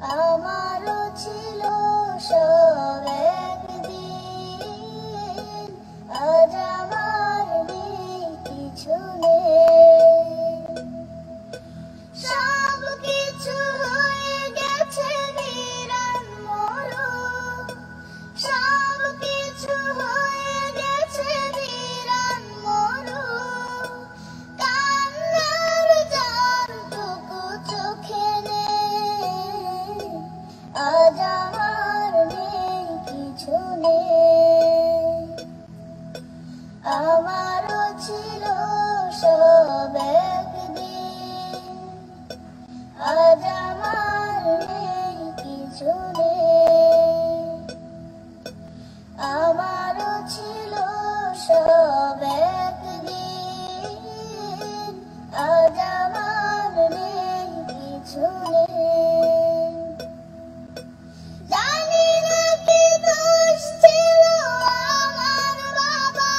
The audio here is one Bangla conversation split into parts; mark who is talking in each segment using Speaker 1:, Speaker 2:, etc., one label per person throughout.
Speaker 1: আমারও ছিল সব একদিন, আজ আমার নেই কিছু নেই। সব কিছু হয়ে গেছে বিরান মরণ, সব কিছু হয়ে গেছে বিরান মরণ। কান্নার জলটুকু চোখে নেই, আজ আমার নেই কিছু নেই। আমারও ছিল সব একদিন, আজ আমার নেই কিছু নেই। আমারও ছিল সব একদিন, আজ আমার নেই কিছু নেই। জানি না কি দোষ ছিল আমার বাবা,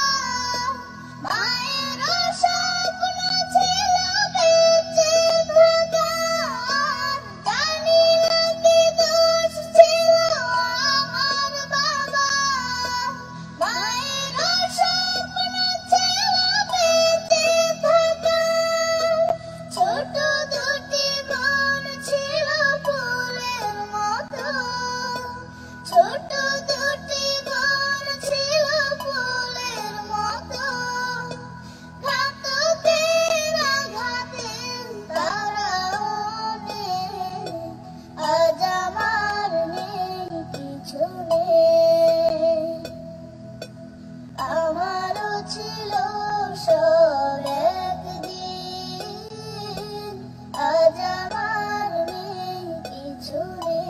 Speaker 1: মায়েরও স্বপ্ন ছিল বেঁচে থাকার। জানি না কি দোষ ছিল আমার বাবা, মায়েরও স্বপ্ন ছিল বেঁচে থাকার। ছোট দুটি বোন ছিল ফুলের মতো, ছোট দুটি বোন ছিল ফুলের মতো। ঘাতকের আঘাতে তারাও নেই, আজ আমার নেই কিছু নেই। আমারও ছিল সব একদিন, আজ আমার নেই কিছু নেই।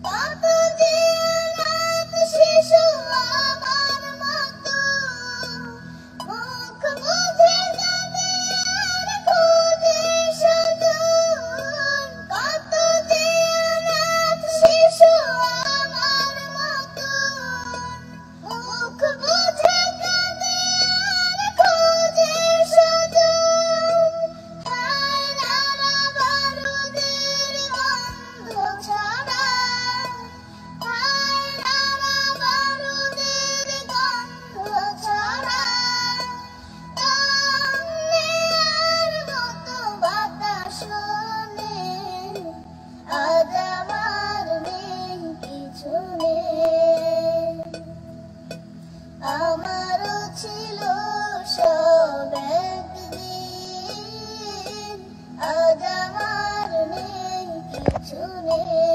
Speaker 1: কত যে অনাথ শিশু আমার মতো, মুখ বুজে কাঁদে আর খোঁজে স্বজন। কত যে অনাথ শিশু আমার মতো, মুখ বুজে কাঁদে আর খোঁজে স্বজন। হায় নানা বারুদের গন্ধ ছড়ায়, হায় নানা বারুদের গন্ধ ছড়ায়। তন্নের মতো বাতাস নেই, আজ আমার নেই কিছু নেই। আমারও ছিল সব একদিন, আজ আমার নেই কিছু নেই।